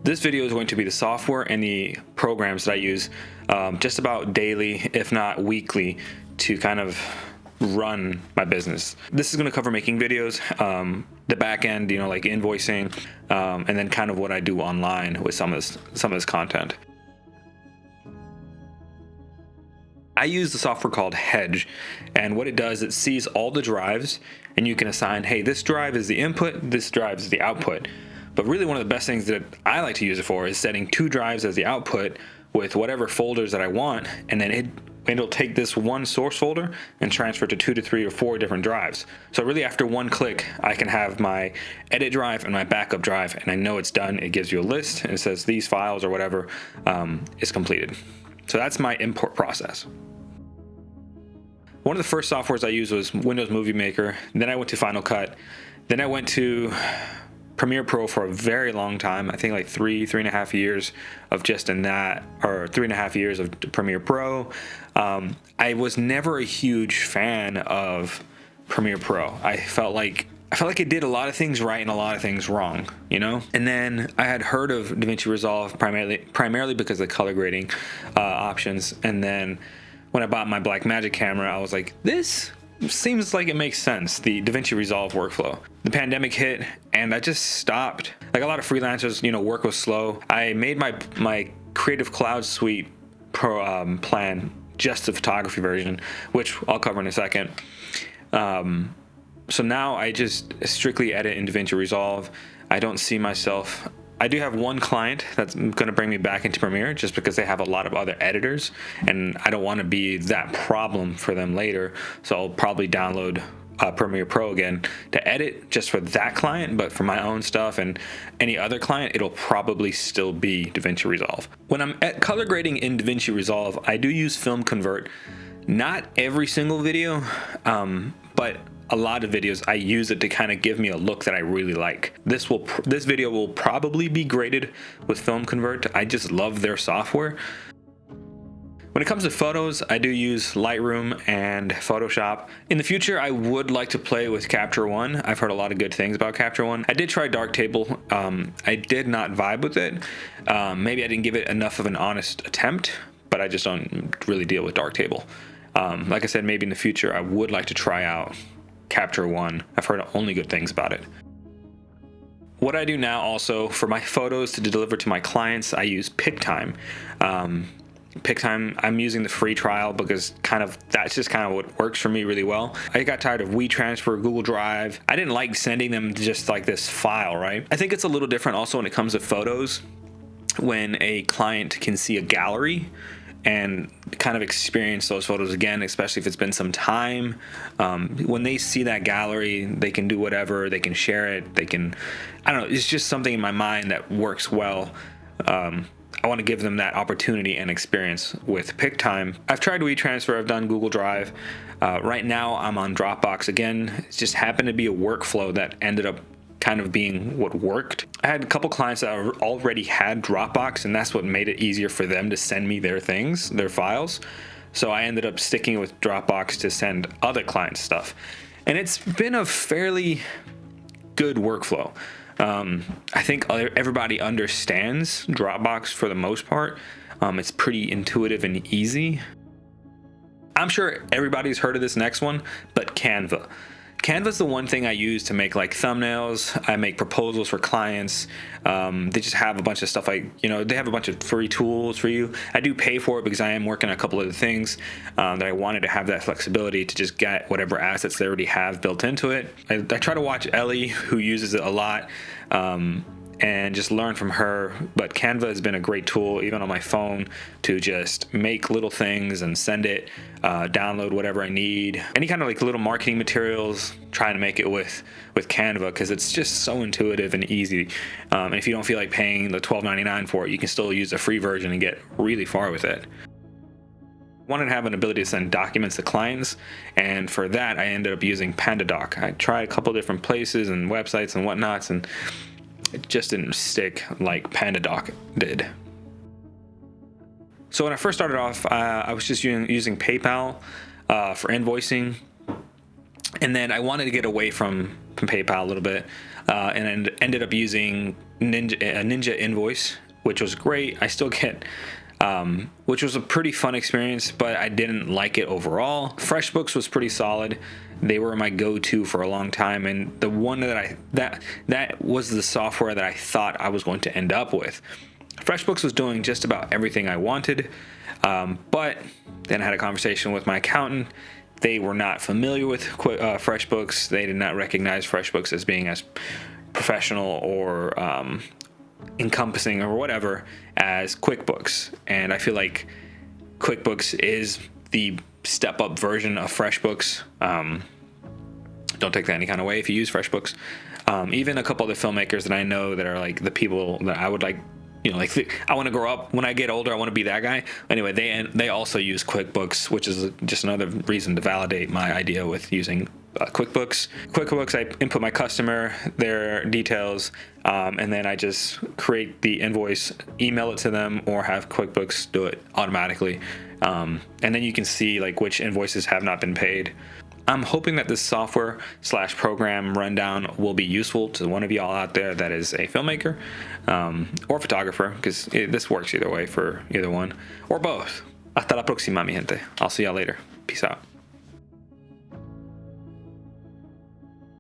This video is going to be the software and the programs that I use just about daily, if not weekly, to kind of run my business. This is going to cover making videos, the back end, like invoicing, and then kind of what I do online with some of this content. I use the software called Hedge, and what it does, it sees all the drives, and you can assign, hey, this drive is the input, this drive is the output. But really one of the best things that I like to use it for is setting 2 drives as the output with whatever folders that I want, and then it'll take this one source folder and transfer it to 2 to 3 or 4 different drives. So really after one click, I can have my edit drive and my backup drive, and I know it's done. It gives you a list and it says these files or whatever is completed. So that's my import process. One of the first softwares I used was Windows Movie Maker. Then I went to Final Cut. Then I went to Premiere Pro for a very long time. I think like 3.5 years of just in that, or 3.5 years of Premiere Pro. I was never a huge fan of Premiere Pro. I felt like it did a lot of things right and a lot of things wrong, And then I had heard of DaVinci Resolve primarily because of the color grading options. And then when I bought my Blackmagic camera, I was like, this seems like it makes sense, the DaVinci Resolve workflow. The pandemic hit and I just stopped. Like a lot of freelancers, work was slow. I made my Creative Cloud Suite Pro plan, just the photography version, which I'll cover in a second. So now I just strictly edit in DaVinci Resolve. I don't see myself. I do have one client that's going to bring me back into Premiere just because they have a lot of other editors, and I don't want to be that problem for them later. So I'll probably download Premiere Pro again to edit just for that client, but for my own stuff and any other client, it'll probably still be DaVinci Resolve. When I'm at color grading in DaVinci Resolve, I do use Film Convert. Not every single video, but a lot of videos I use it to kind of give me a look that I really like. This video will probably be graded with Film Convert. I just love their software. When it comes to photos, I do use Lightroom and Photoshop. In the future, I would like to play with Capture One. I've heard a lot of good things about Capture One. I did try Darktable. I did not vibe with it. Maybe I didn't give it enough of an honest attempt, but I just don't really deal with Darktable. Like I said, maybe in the future, I would like to try out Capture One. I've heard only good things about it. What I do now also for my photos to deliver to my clients, I use PicTime. PicTime, I'm using the free trial because that's just kind of what works for me really well. I got tired of WeTransfer, Google Drive. I didn't like sending them just like this file, right? I think it's a little different also when it comes to photos, when a client can see a gallery and kind of experience those photos again, especially if it's been some time. When they see that gallery, they can do whatever, they can share it, I don't know, it's just something in my mind that works well. I want to give them that opportunity and experience with PicTime. I've tried WeTransfer, I've done Google Drive. Right now I'm on Dropbox again. It just happened to be a workflow that ended up kind of being what worked. I had a couple clients that already had Dropbox, and that's what made it easier for them to send me their things, their files. So I ended up sticking with Dropbox to send other clients stuff. And it's been a fairly good workflow. I think everybody understands Dropbox for the most part. It's pretty intuitive and easy. I'm sure everybody's heard of this next one, but Canva. Canva's the one thing I use to make like thumbnails. I make proposals for clients. They just have a bunch of stuff they have a bunch of free tools for you. I do pay for it because I am working on a couple of the things that I wanted to have that flexibility to just get whatever assets they already have built into it. I try to watch Ellie, who uses it a lot, and just learn from her. But Canva has been a great tool, even on my phone, to just make little things and send it, download whatever I need. Any kind of like little marketing materials, trying to make it with Canva because it's just so intuitive and easy. And if you don't feel like paying the $12.99 for it, you can still use the free version and get really far with it. I wanted to have an ability to send documents to clients, and for that I ended up using PandaDoc. I tried a couple different places and websites and whatnots, and it just didn't stick like PandaDoc did. So when I first started off, I was just using PayPal for invoicing. And then I wanted to get away from PayPal a little bit. and ended up using Ninja Invoice, which was great. I still get, which was a pretty fun experience, but I didn't like it overall. FreshBooks was pretty solid. They were my go-to for a long time, and the one that was the software that I thought I was going to end up with. FreshBooks was doing just about everything I wanted, but then I had a conversation with my accountant. They were not familiar with FreshBooks. They did not recognize FreshBooks as being as professional or encompassing or whatever as QuickBooks. And I feel like QuickBooks is the step-up version of FreshBooks. Don't take that any kind of way if you use FreshBooks. Even a couple other filmmakers that I know that are like the people that I would like, I want to grow up. When I get older, I want to be that guy. Anyway, they also use QuickBooks, which is just another reason to validate my idea with using QuickBooks. QuickBooks, I input my customer, their details, and then I just create the invoice, email it to them, or have QuickBooks do it automatically. And then you can see like which invoices have not been paid. I'm hoping that this software/program rundown will be useful to one of y'all out there that is a filmmaker or photographer, because this works either way for either one or both. Hasta la próxima, mi gente. I'll see y'all later. Peace out.